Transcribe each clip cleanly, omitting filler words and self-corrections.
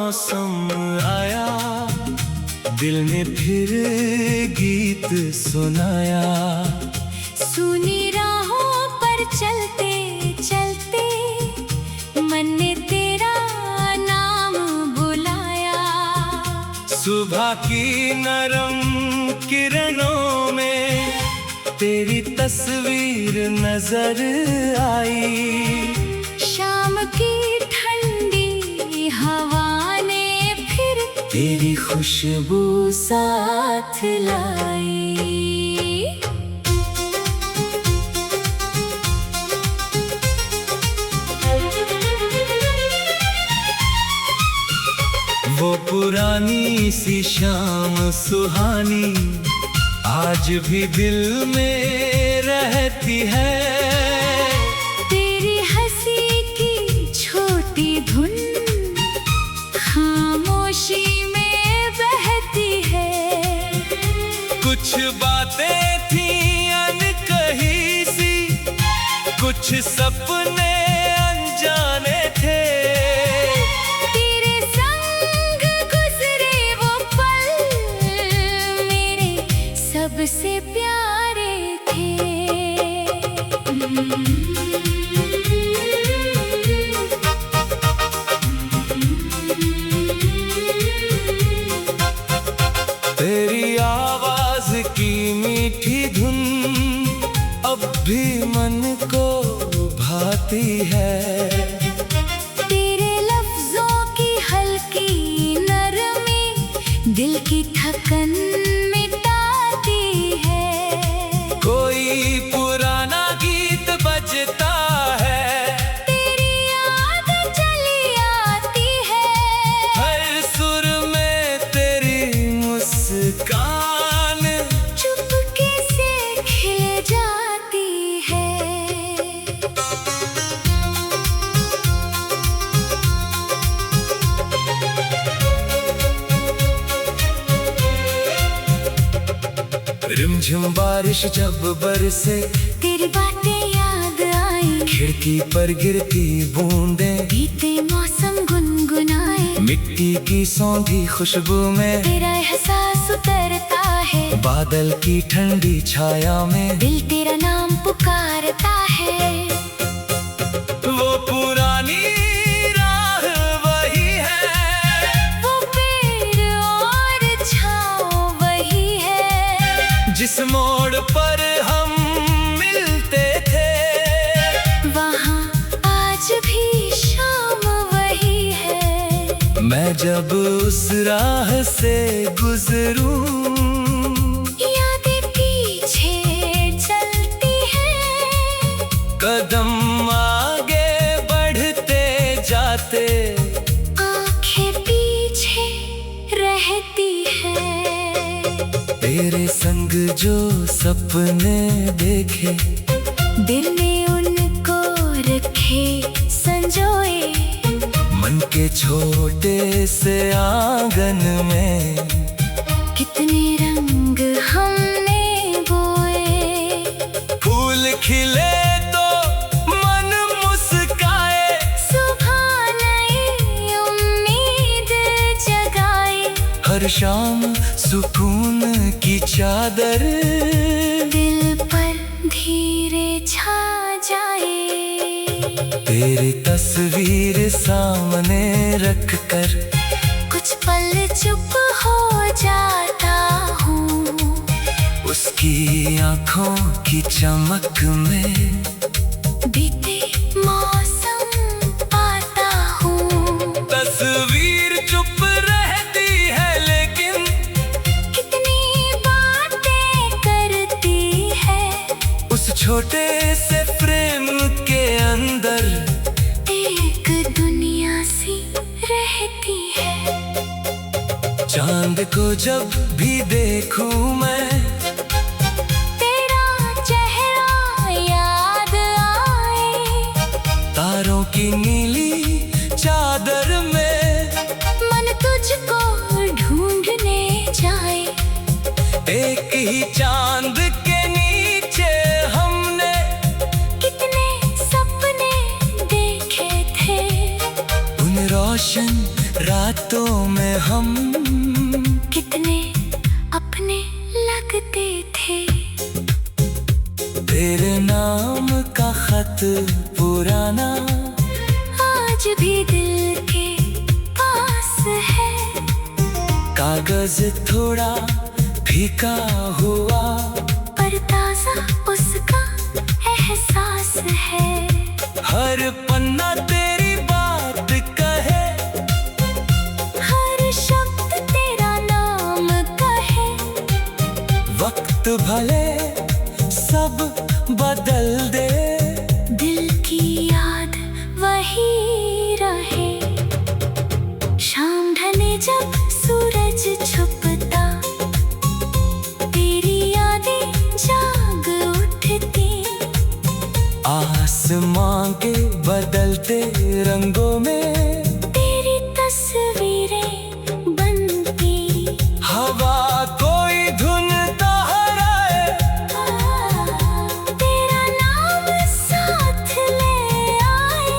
मौसम आया, दिल ने फिर गीत सुनाया। सुनी राहों पर चलते चलते मन ने तेरा नाम बुलाया। सुबह की नरम किरणों में तेरी तस्वीर नजर आई। शाम की ठंडी हवा ने फिर तेरी खुशबू साथ लाई। वो पुरानी सी शाम सुहानी आज भी दिल में रहती है। तेरी हंसी की छोटी धुन खामोशी में बहती है। कुछ बातें थी अनकही सी, कुछ सपने अनजाने थे। तेरे संग गुजरे वो पल मेरे सबसे प्यारे थे। तेरी आवाज की मीठी धुन अब भी मन को भाती है। तेरे लफ्जों की हल्की नरमी दिल की थकन मिटाती है। कोई पुराना गीत बजता है, तेरी याद चली आती है। हर सुर में तेरी मुस्कान चुपके से खिल जाती है। रिमझिम बारिश जब बरसे तेरी बातें याद आई। खिड़की पर गिरती बूंदें बीते मौसम गुनगुनाए। मिट्टी की सौंधी खुशबू में तेरा एहसास उतरता है। बादल की ठंडी छाया में दिल तेरा नाम पुकारता है। वो पुरानी राह वही है, वो पेड़ और छाँव वही है। जिस मोड़ पर हम मिलते थे वहाँ आज भी शाम वही है। मैं जब उस राह से गुजरूं यादें पीछे चलती हैं। कदम आगे बढ़ते जाते आंखें पीछे रहती हैं। तेरे संग जो सपने देखे दिल ने उनको रखे संजोए। मन के छोटे से आंगन में कितने रंग हमने बोए। फूल खिले तो मन मुस्काए। सुबह नई उम्मीद जगाए। हर शाम सुकून की चादर दिल पर धीरे छा जाए। तेरी तस्वीर सामने रख कर कुछ पल चुप हो जाता हूँ। उसकी आंखों की चमक में बीते मौसम पाता हूँ। तस्वीर चुप रहती है लेकिन कितनी बातें करती है। उस छोटे से फ्रेम के अंदर एक दुनिया सी रहती है। चांद को जब भी देखूं मैं तेरा चेहरा याद आए। तारों की नीली चादर में मन तुझको ढूंढने जाए। एक ही चांद के नीचे हमने कितने सपने देखे थे। उन रोशन रातों में हम कितने अपने लगते थे। तेरे नाम का खत पुराना आज भी दिल के पास है। कागज थोड़ा फीका हुआ पर ताजा उसका एहसास है। हर पन्ना तेरी बात कहे, हर शब्द तेरा नाम कहे। वक्त भले सब बदल दे, दिल की याद वही रहे। शाम ढले जब सूरज छुपता, तेरी यादें जाग उठती। आसमां के बदलते रंगों में तेरी तस्वीरें बनती। हवा कोई धुन दोहराए, तेरा नाम साथ ले आए।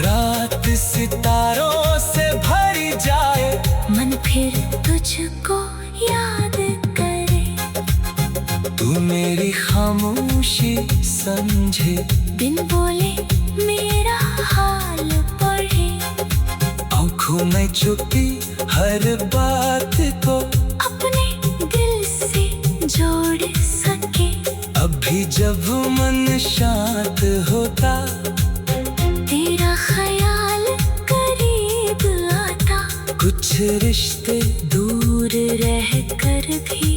रात सितारों से भरी जाए, मन फिर तुझको याद करे। तू मेरी खामोशी समझे, बिन बोले मेरा हाल पढ़े। आँखों में छुपी हर बात को अपने दिल से जोड़ सके। अभी जब मन शांत होता, तेरा ख्याल करीब आता। कुछ रिश्ते दूर रह कर भी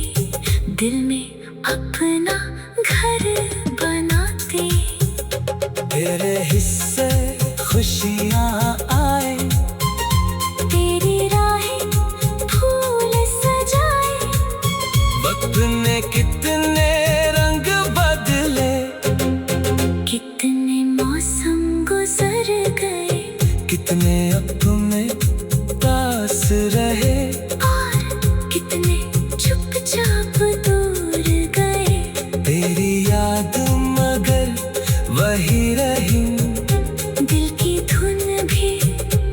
दिल में अपना घर बनाते। तेरे हिस्से खुशियाँ आए, तेरी राहें फूल सजाए। वक्त ने कितने रंग बदले, कितने मौसम गुजर गए। कितने अपने पास रहे, और कितने चुपचाप दूर गए। तेरी याद मगर वही रही, दिल की धुन भी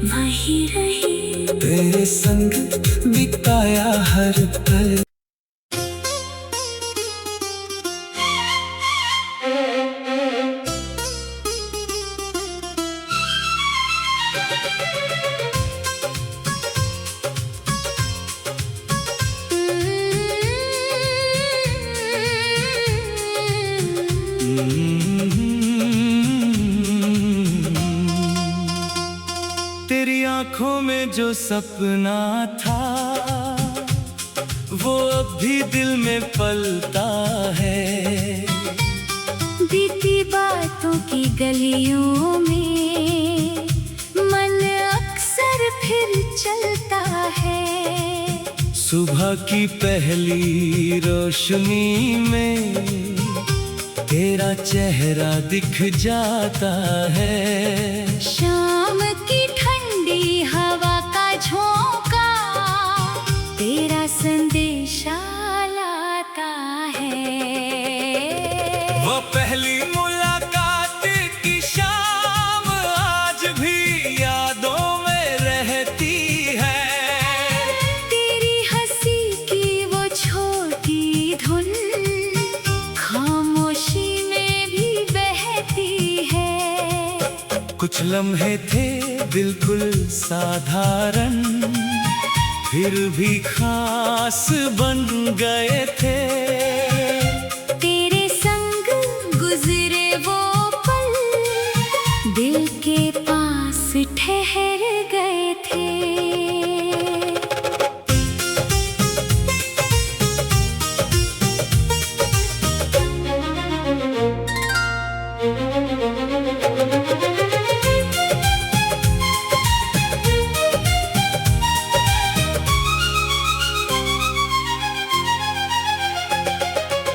वही रही। तेरे संग बिताया हर पल। तेरी आंखों में जो सपना था, वो अब भी दिल में पलता है। बीती बातों की गलियों में मन अक्सर फिर चलता है। सुबह की पहली रोशनी में तेरा चेहरा दिख जाता है। शाम की ठंडी हवा का झोंका तेरा संदेशा लाता है। वो पहली मुलाकात की शाम आज भी यादों में रहती है। तेरी हंसी की वो छोटी धुन खामोशी में भी बहती है। कुछ लम्हे थे बिल्कुल साधारण, फिर भी खास बन गए थे। तेरे संग गुजरे वो पल दिल के पास ठहर गए थे।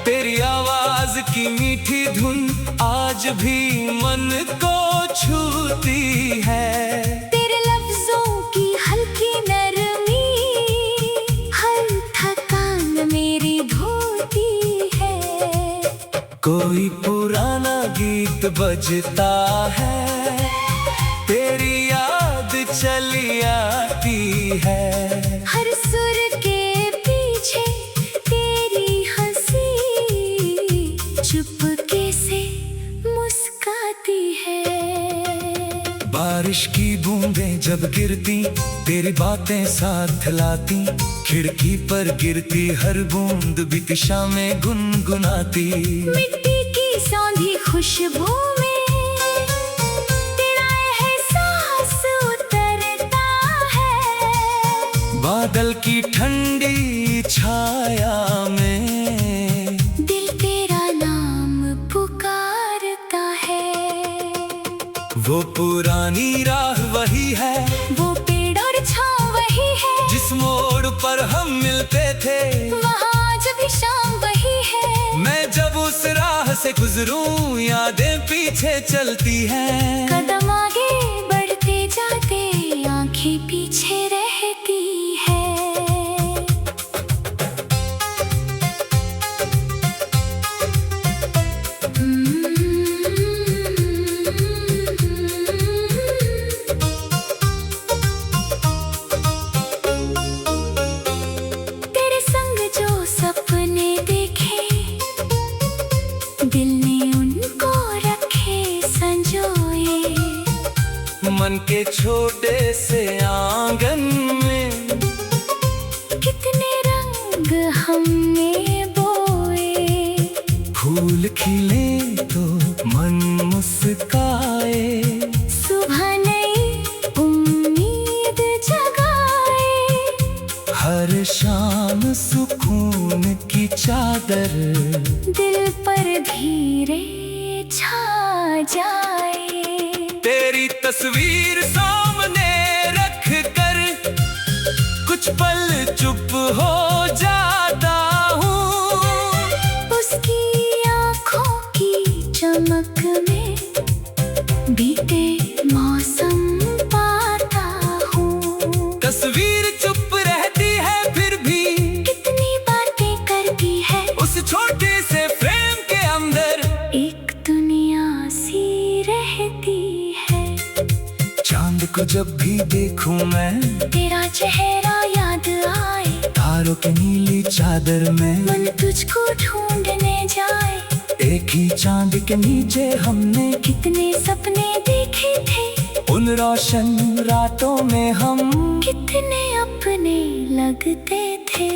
तेरी आवाज की मीठी धुन आज भी मन को छूती है। तेरे लफ्जों की हल्की नरमी हर थकान मेरी धोती है। कोई पुराना गीत बजता है, तेरी याद चली आती है। हर सुर के पीछे तेरी हंसी चुपके से मुस्काती है। बारिश की बूंदें जब गिरती तेरी बातें साथ लाती, खिड़की पर गिरती हर बूंद भी दिशा में गुनगुनाती। मिट्टी की सौंधी खुशबू में तेरा एहसास उतरता है। बादल की ठंडी छाया में दिल तेरा नाम पुकारता है। वो पुरानी राह वही है, वो पेड़ और छाँव वही है, जिस मोड़ पर हम मिलते थे वहाँ आज भी शाम वही है। मैं जब उस राह से गुजरूं यादें पीछे चलती हैं। कदम आगे बढ़ते जाते आंखें पीछे रहती है। तेरे संग जो सपने देखे दिल ने उनको रखे संजोए। मन के छोटे से आंगन में कितने रंग हमने बोए। फूल खिले तो मन मुस्काए, सुबह नई उम्मीद जगाए। हर शाम सुकून की चादर दिल पर धीरे छा जाए। तेरी तस्वीर सामने रख कर कुछ पल चुप हो जाता हूँ। उसकी आँखों की चमक में बीते मौसम पाता हूँ। तस्वीर चुप रहती है फिर भी कितनी बातें करती है, उस छोटे से फ्रेम के अंदर एक दुनिया सी रहती है। चांद को जब भी देखूं मैं तेरा चेहरा याद आए, तारों के नीली चादर में मन तुझको ढूंढने जाए। एक ही चांद के नीचे हमने कितने सपने देखे थे, उन रोशन रातों में हम कितने अपने लगते थे।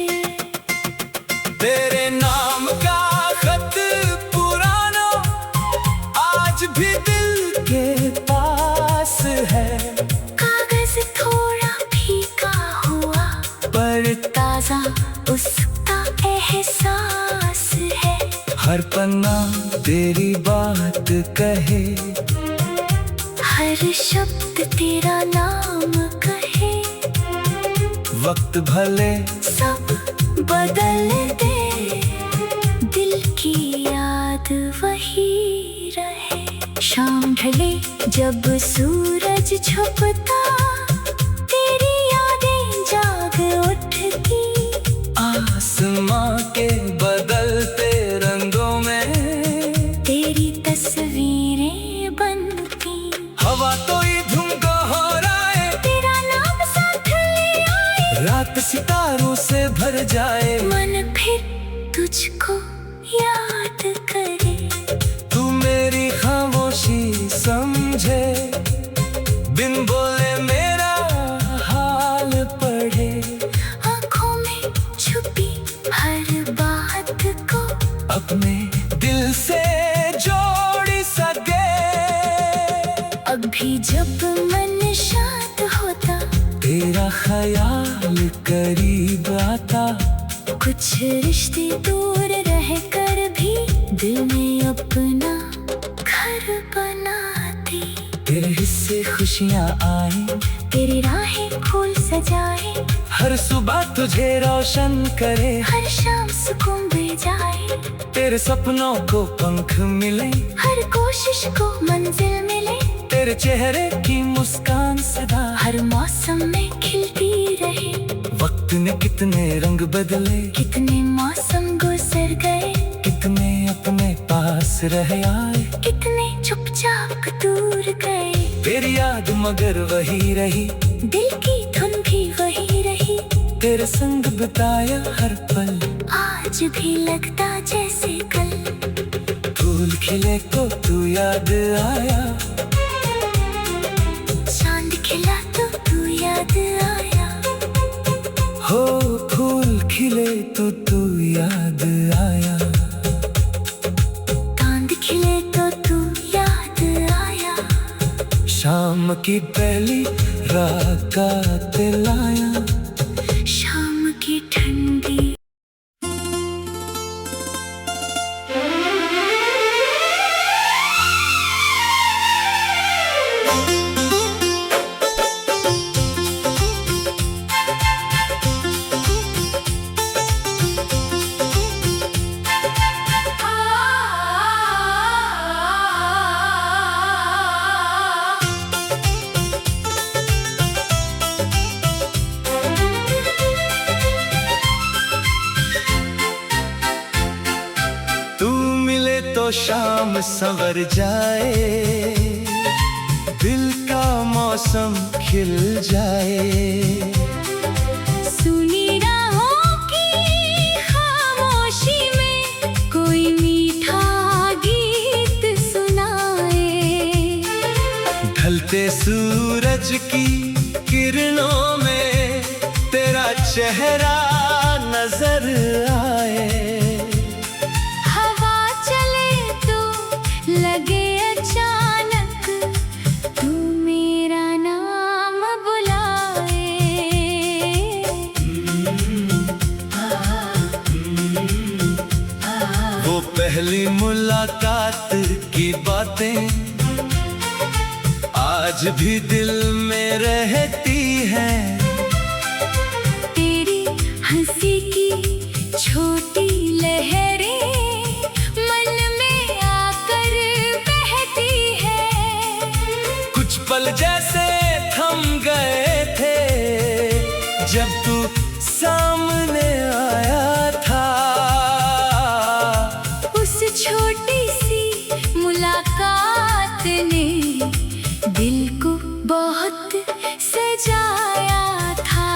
तेरे नाम का खत पुराना आज भी दिल के पास है। कागज थोड़ा फीका हुआ पर ताजा उसका एहसास है। हर पन्ना तेरी बात कहे, हर शब्द तेरा नाम कहे। वक्त भले सब बदल दे, दिल की याद वही रहे। शाम ढले जब सूरज छुपता, तेरी यादें जाग उठती। आसमां के बदलते रंगों में तेरी तस्वीरें बनती। हवा तो ये धुन दोहराए, तेरा नाम साथ ले आए। रात सितारों से भर जाए, मन फिर तुझको याद करे। तू मेरी खामोशी समझे, बिन बोले मेरा हाल पढ़े। आँखों में छुपी हर बात को अपने दिल से जोड़ सके। अब भी जब मन शांत होता, तेरा ख्याल करीब आता। कुछ रिश्ते दूर रह कर भी दिल में अपना घर बनाती। तेरे हिस्से खुशियाँ आए, तेरी राहें फूल सजाए। हर सुबह तुझे रोशन करे, हर शाम सुकून दे जाए। तेरे सपनों को पंख मिले, हर कोशिश को मंजिल मिले। तेरे चेहरे की मुस्कान सदा हर मौसम में खिलती रहे। वक्त ने कितने रंग बदले, कितने मौसम गुजर गए। कितने अपने पास रह आए, कितने चुपचाप दूर गए। तेरी याद मगर वही रही, दिल की धुन भी वही तेरे संग बिताया हर पल, आज भी लगता जैसे कल। फूल खिले तो तू याद आया, चांद खिला तो तू याद आया। हो फूल खिले तो तू याद आया, चांद खिले तो तू याद आया। शाम की पहली रात का दिल आया, शाम की ठंडी। शाम संवर जाए, दिल का मौसम खिल जाए। सुनी राहों की खामोशी में कोई मीठा गीत सुनाए। ढलते सूरज की किरणों में तेरा चेहरा नजर आए। लगे अचानक तू मेरा नाम बुलाए। वो पहली मुलाकात की बातें आज भी दिल में रहती हैं। तेरी हंसी की छोटी लहरें पल जैसे थम गए थे जब तू सामने आया था। उस छोटी सी मुलाकात ने दिल को बहुत सजाया था।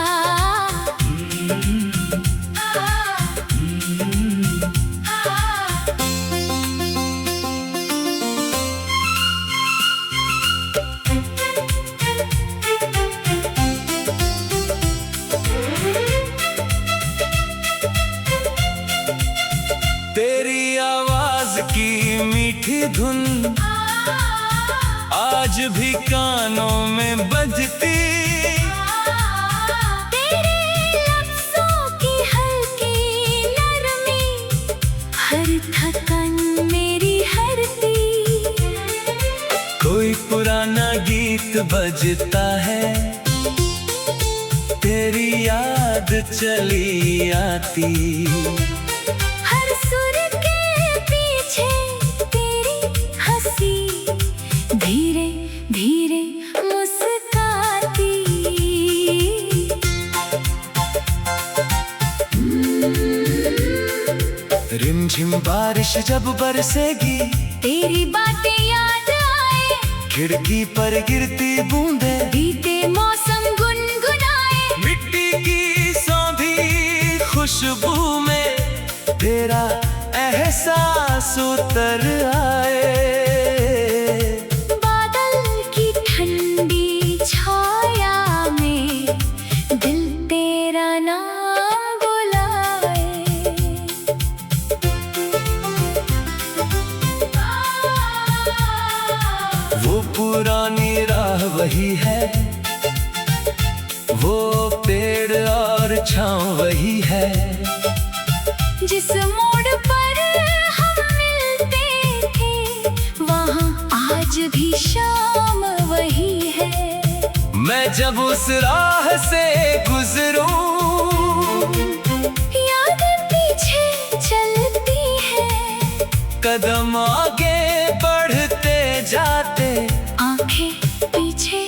तेरी आवाज की मीठी धुन आज भी कानों में बजती। तेरे लफ्ज़ों की हल्की नरमी हर थकन मेरी हरती। कोई पुराना गीत बजता है, तेरी याद चली आती। धीरे धीरे मुस्काती। रिमझिम बारिश जब बरसेगी, तेरी बातें याद आए। खिड़की पर गिरती बूंदे बीते मौसम गुनगुनाए। मिट्टी की सौंधी खुशबू में तेरा एहसास उतर आए। वो पुरानी राह वही है, वो पेड़ और छांव वही है। जिस मोड़ पर हम मिलते थे वहाँ आज भी शाम वही है। मैं जब उस राह से गुजरूं, यादें पीछे चलती है। कदम आगे बढ़ते जाते आंखें पीछे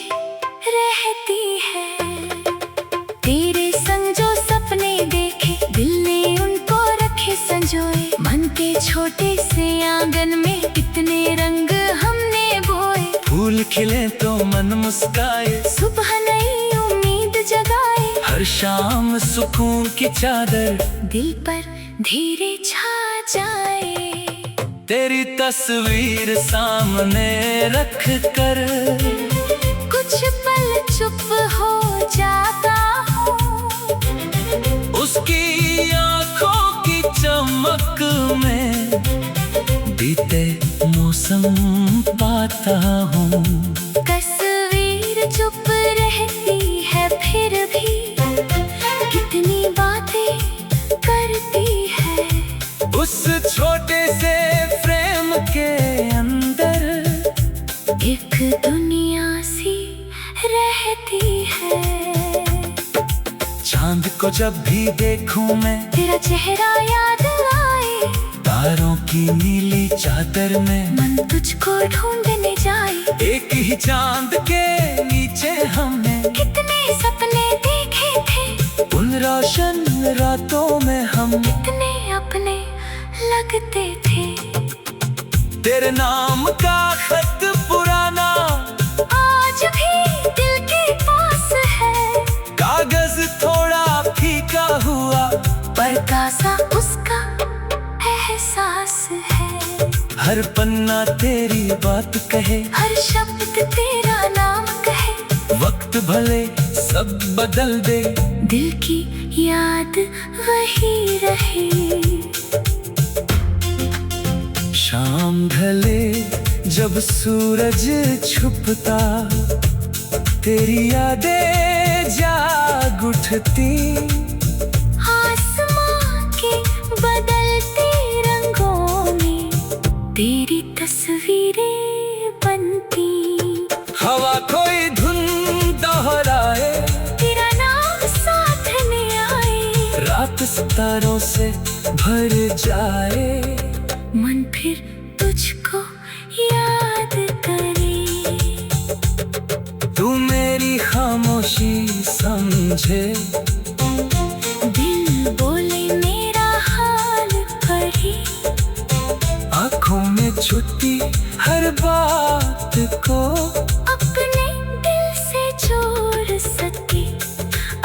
रहती है। तेरे संग जो सपने देखे दिल ने उनको रखे संजोए। मन के छोटे से आंगन में इतने रंग हमने बोए। फूल खिले तो मन मुस्काए, सुबह नई उम्मीद जगाए। हर शाम सुकून की चादर दिल पर धीरे छा जाए। तेरी तस्वीर सामने रख कर कुछ पल चुप हो जाता हूँ, उसकी आंखों की चमक में बीते मौसम पाता हूँ। तस्वीर चुप रहती है फिर भी कितनी बातें करती है। उस छोटे से फ्रेम के अंदर एक दुनिया सी रहती है। चांद को जब भी देखूं मैं तेरा चेहरा याद आए, तारों की नीली चादर में मन तुझको ढूंढने जाए। एक ही चांद के नीचे हमने कितने सपने देखे थे, उन रोशन रातों में हम कितने अपने लगते थे। तेरे नाम का खत पुराना आज भी दिल के पास है, कागज थोड़ा फीका हुआ पर ताज़ा उसका एहसास है। हर पन्ना तेरी बात कहे, हर शब्द तेरा नाम कहे। वक्त भले सब बदल दे, दिल की याद वही रहे। शाम ढले जब सूरज छुपता तेरी यादें जाग उठती। आसमां के बदलते रंगों में तेरी तस्वीरें बनती। हवा कोई धुन दोहराए, तेरा नाम साथ में आए। रात सितारों से भर जाए, मन फिर तुझको याद करे। तू मेरी खामोशी समझे, दिल बोले मेरा हाल पढ़े। आँखों में छुपी हर बात को अपने दिल से जोड़ सके।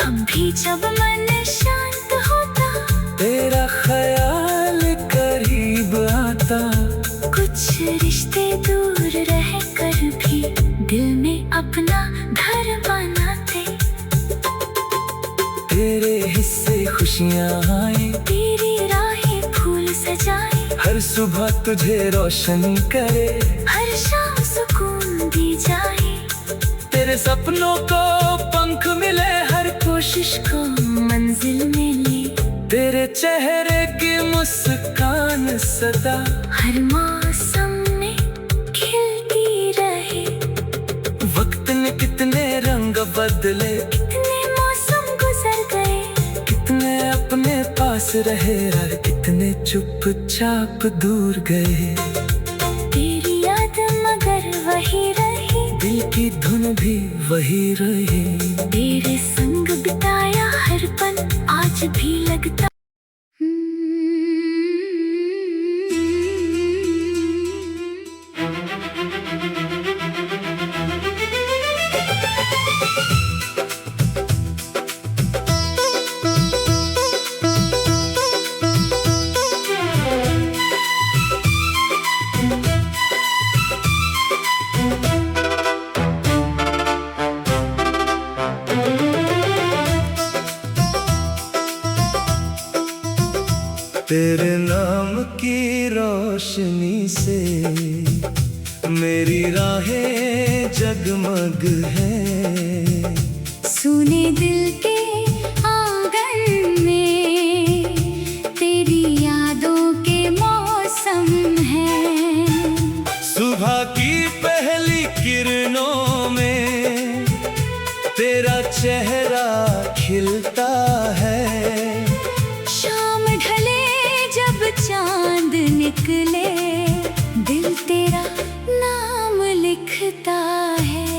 अब भी जब मन शांत होता, तेरा ख्याल करीब आता। कुछ रिश्ते दूर रह कर भी दिल में अपना घर बनाते। तेरे हिस्से खुशियाँ आए, तेरी राहें फूल सजाए। हर सुबह तुझे रोशनी करे, हर शाम सुकून दी जाए। तेरे सपनों को पंख मिले, हर कोशिश को मंजिल मिले। तेरे चेहरे की मुस्कान सदा हर मौसम में खिलती रहे। वक्त ने कितने रंग बदले, कितने मौसम गुजर गए। कितने अपने पास रहे और कितने चुपचाप दूर गए। तेरी याद मगर वही रही, दिल की धुन भी वही रही। तेरे संग बिताया हर पल आज भी लगता। तेरे नाम की रोशनी से मेरी राहें जगमग है। सुने दिल के आंगन में तेरी यादों के मौसम है। सुबह की पहली किरणों में तेरा चेहरा खिलता है। शाम ढले जब चांद निकले, दिल तेरा नाम लिखता है।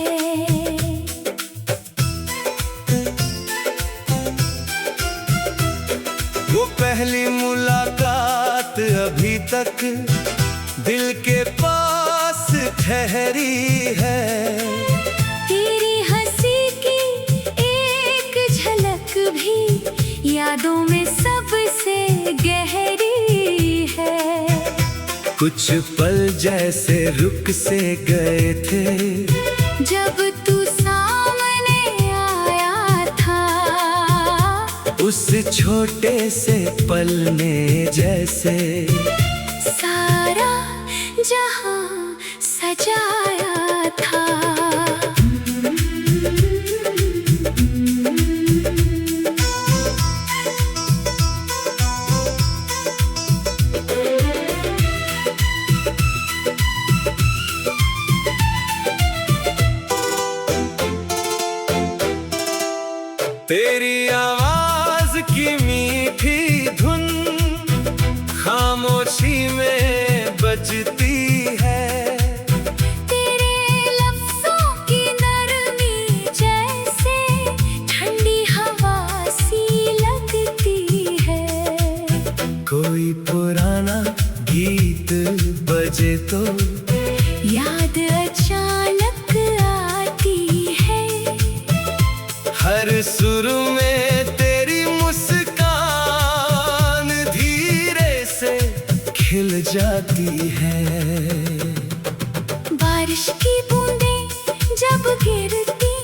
वो पहली मुलाकात अभी तक दिल के पास ठहरी है। तेरी हंसी की एक झलक कुछ पल जैसे रुक से गए थे जब तू सामने आया था। उस छोटे से पल ने जैसे सारा जहां सजाया था। तेरी आवाज की मीठी धुन खामोशी में बजती है। तेरे लफ्ज़ों की नरमी जैसे ठंडी हवा सी लगती है। कोई पुराना गीत बजे तो याद अचानक आती है। हर सुर में तेरी मुस्कान धीरे से खिल जाती है। बारिश की बूंदें जब गिरती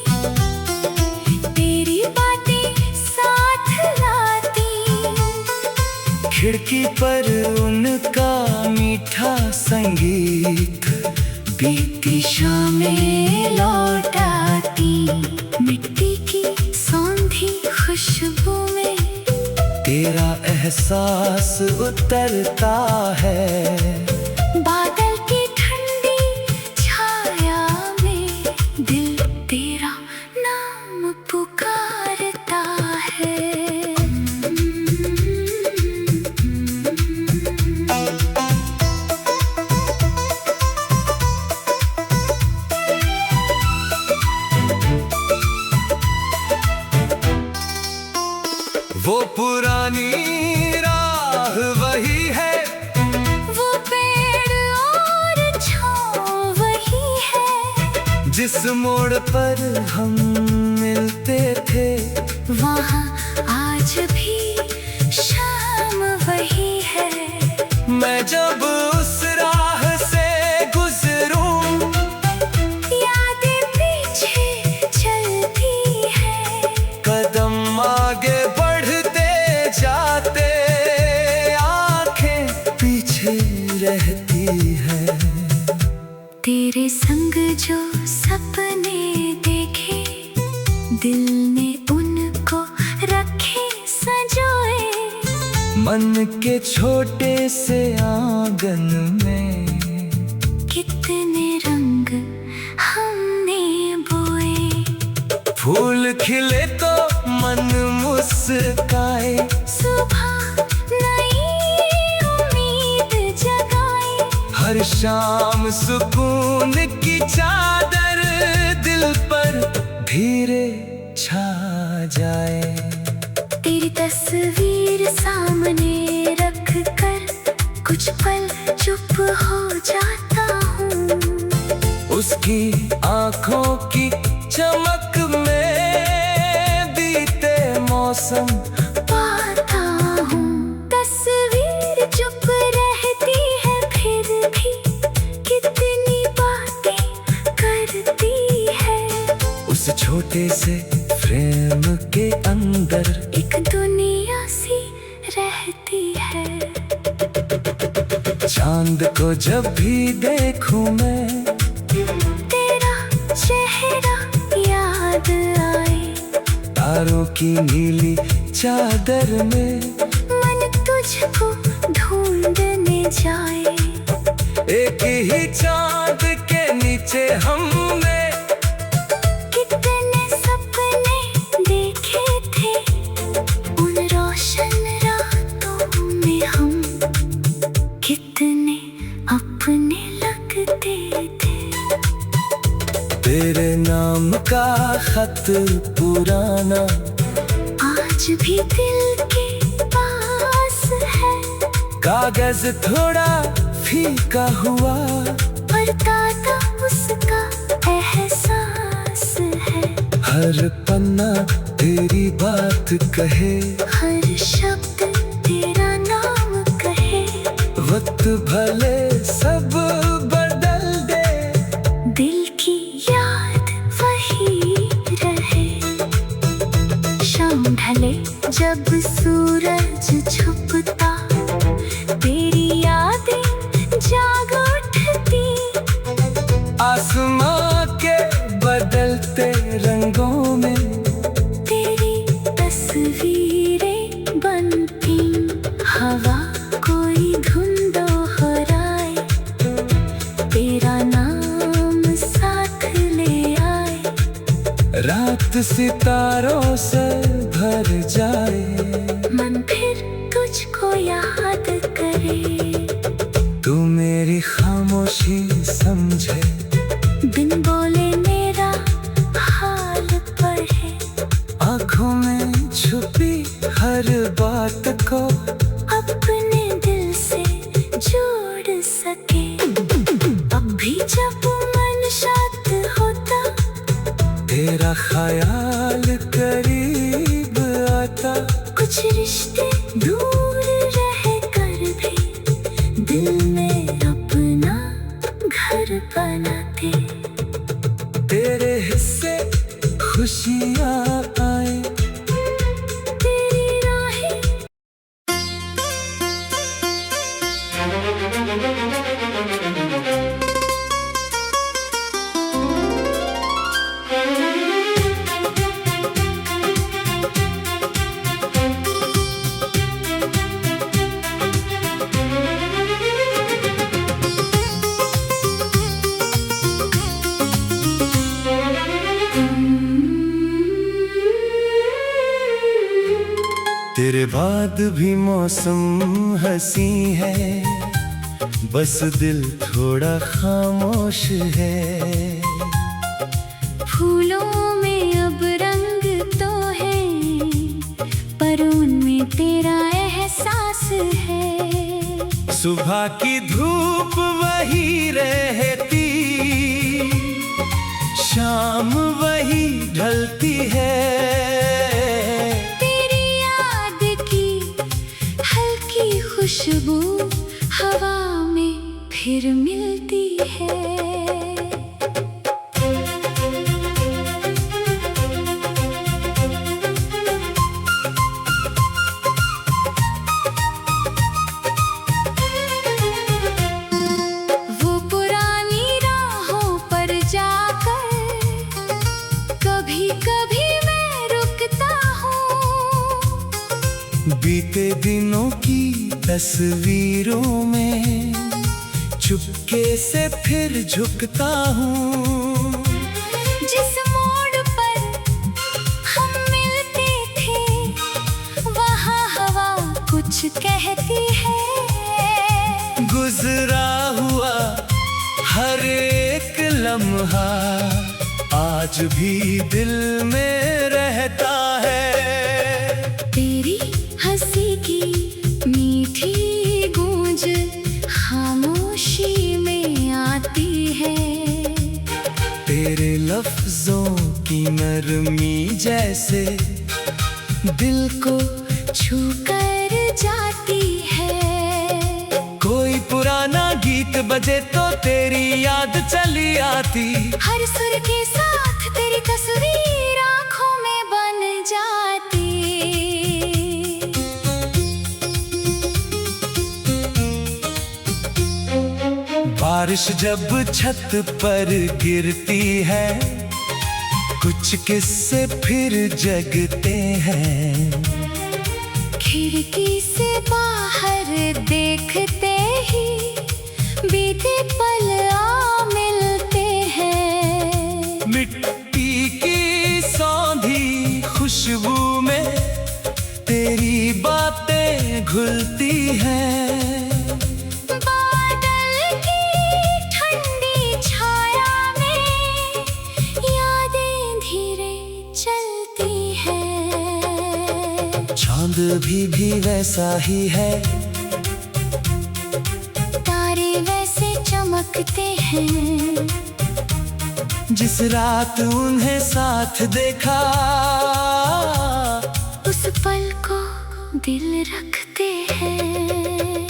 तेरी बातें साथ लाती। खिड़की पर उनका मीठा संगीत बीती शामें लौट आती। मिट्टी की सौंधी खुशबू में तेरा एहसास उतरता है। बादल की ठंडी छाया में दिल तेरा नाम पुकारता है। वो पुरानी राह वही है, वो पेड़ और छाँव वही है। जिस मोड़ पर हम मिलते थे वहाँ आज भी शाम वही है। मैं जब उस राह से गुजरूं यादें पीछे चलती है। कदम आगे बढ़ते जाते आंखें पीछे रहती है। तेरे संग जो सपने देखे दिल ने उनको रखे संजोए। मन के छोटे से आंगन में कितने रंग हमने बोए। फूल खिले तो मन मुस्काए। सुबह नई उम्मीद जगाए। हर शाम सुकून की चादर दिल पर धीरे छा जाए। तेरी तस्वीर सामने रख कर कुछ पल चुप हो जाता हूँ। उसकी आंखों की चमक में बीते मौसम पाता हूँ। तस्वीर चुप रहती है फिर भी कितनी बातें करती है। उस छोटे से फ्रेम के अंदर एक दुनिया सी रहती है। चांद को जब भी देखूं मैं तेरा चेहरा याद आए। तारों की नीली चादर में मन तुझको ढूंढने जाए। एक ही चांद के नीचे हमने कितने सपने देखे थे। उन रोशन रातों में हम कितने अपने लगते थे। तेरे नाम का खत पुराना आज भी दिल के पास है। कागज थोड़ा फीका हुआ पर ताता उसका एहसास है। हर पन्ना तेरी बात कहे, हर शब्द तेरा नाम कहे। वो वक्त भले सब बदल दे, दिल की याद वही रहे। शाम ढले जब सूरज छुपता, तेरी यादें जाग उठती। आसमां के बदलते रंगों में तेरी तस्वीरें बनती। हवा कोई धुन दोहराए, तेरा नाम साथ ले आए। रात सितारों से भर जाए, मन फिर तुझको याद करे। तू मेरी खामोशी समझे, बिन बोले मेरा हाल पढ़े। आँखों में छुपी हर बात को अपने दिल से जोड़ सके। अब भी जब मन शांत होता, तेरा ख्याल करीब आता। कुछ रिश्ते दूर रह कर भी दिल में अपना घर बनाते। तेरे हिस्से खुशियाँ आए, तेरी राहें तेरे बाद भी मौसम हंसी है, बस दिल थोड़ा खामोश है। फूलों में अब रंग तो है, पर उनमें तेरा एहसास है। सुबह की धूप वही रहती, शाम वही ढलती है। तेरी याद की हल्की खुशबू हवा में फिर मिलती है। वो पुरानी राहों पर जाकर कभी कभी मैं रुकता हूँ। बीते दिनों की तस्वीरों में चुपके से फिर झुकता हूँ। जिस मोड़ पर हम मिलते थे, वहाँ हवा कुछ कहती है। गुजरा हुआ हर एक लम्हा आज भी दिल में रहता है। तेरी हंसी की मीठी गूंज खामोशी में आती है। तेरे लफ्जों की नरमी जैसे दिल को छू कर जाती है। कोई पुराना गीत बजे तो तेरी याद चली आती। हर सुर के साथ तेरी तस्वीर आँखों में बन जाती। बारिश जब छत पर गिरती है, कुछ किस्से फिर जगते हैं। खिड़की से बाहर देखते ही बीते पल आ मिलते हैं। मिट्टी की सौंधी खुशबू में तेरी बातें घुलती हैं। बादल की ठंडी छाया में यादें धीरे चलती हैं। चांद भी वैसा ही है, तारे वैसे चमकते हैं। जिस रात उन्हें साथ देखा, उस पल को दिल रखते हैं।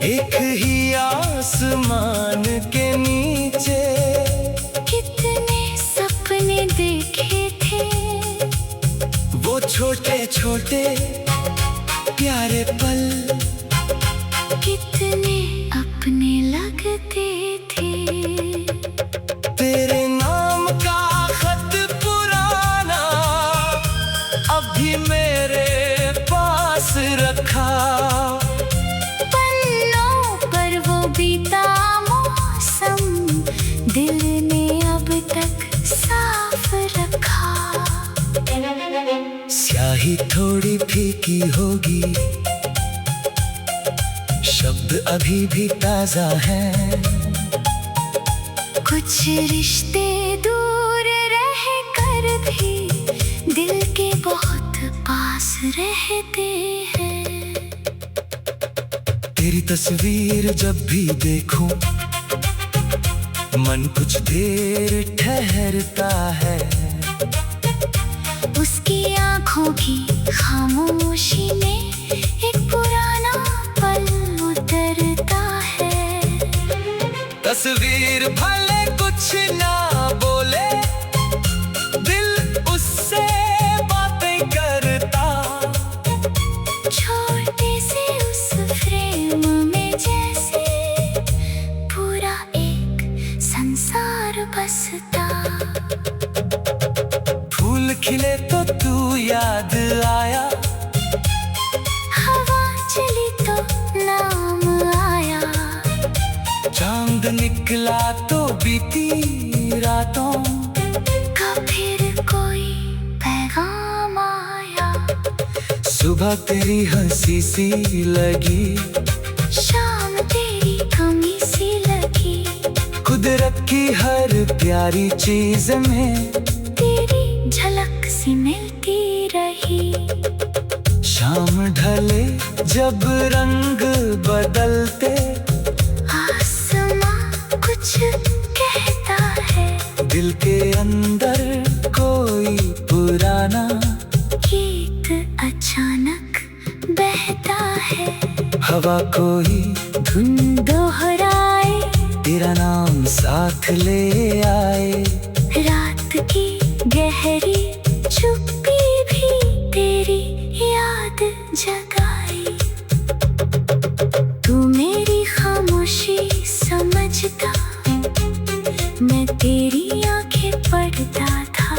एक ही आसमान के नीचे कितने सपने देखे थे, वो छोटे छोटे प्यारे पल कितने अपने लगते थे। तेरे नाम का खत पुराना अभी मेरे पास रखा, पन्नों पर वो बीता मौसम दिल ने अब तक साफ रखा। स्याही थोड़ी फीकी होगी, शब्द अभी भी ताजा हैं। कुछ रिश्ते दूर रह कर भी दिल के बहुत पास रहते हैं। तेरी तस्वीर जब भी देखूं मन कुछ देर ठहरता है, उसकी आंखों की खामोशी में एक पुराना पल उतरता है। तस्वीर भले कुछ ना बोले, दिल उससे बातें करता। छोटे से उस फ्रेम में जैसे पूरा एक संसार बसता। फूल खिले तो तू याद आया, हवा चली तो नाम आया, चांद निकला तो बीती रातों का फिर कोई पैगाम आया। सुबह तेरी हंसी सी लगी, शाम तेरी कमी सी लगी, कुदरत की हर प्यारी चीज में तेरी झलक सी मिलती रही। शाम ढले जब रंग बदलते, आसमां कुछ कहता है, दिल के अंदर कोई पुराना गीत अचानक बहता है। हवा कोई धुन दोहराए, तेरा नाम साथ ले आए। रात की गहरी चुप्पी भी तेरी याद जगाई। तू मेरी खामोशी समझता, मैं तेरी आंखें पढ़ता था।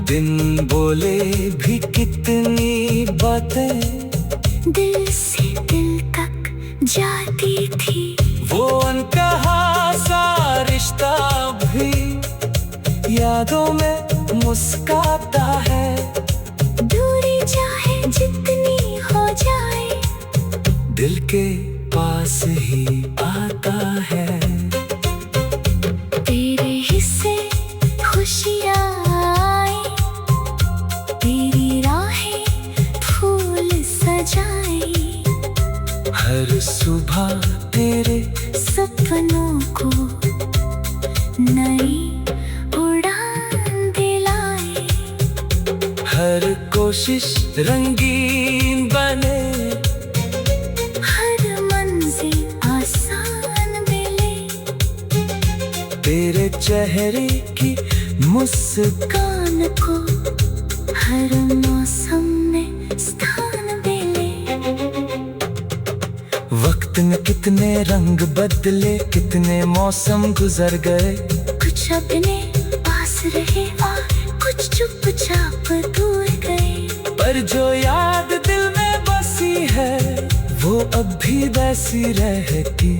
दिन बोले भी कितनी बातें दिल से दिल तक जाती थी। वो अनकहा सा रिश्ता भी यादों में मुस्काता है। दूरी चाहे जितनी हो जाए, दिल के पास ही आता है। तेरे हिस्से खुशियाँ आए, तेरी राहें फूल सजाई। हर सुबह तेरे सपनों को नई उड़ान दिलाए। हर कोशिश रंगीन बने, हर मंजिल आसान मिले, तेरे चेहरे की मुस्कान कान को हर मौसम में स्थान मिले। वक्त ने कितने रंग बदले, कितने मौसम गुजर गए। कुछ अपने पास रहे और कुछ चुपचाप दूर गए। पर जो याद दिल में बसी है, वो अब भी वैसी रहती।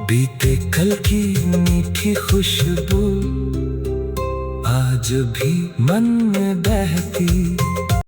बीते कल की मीठी खुशबू आज भी मन में बहती।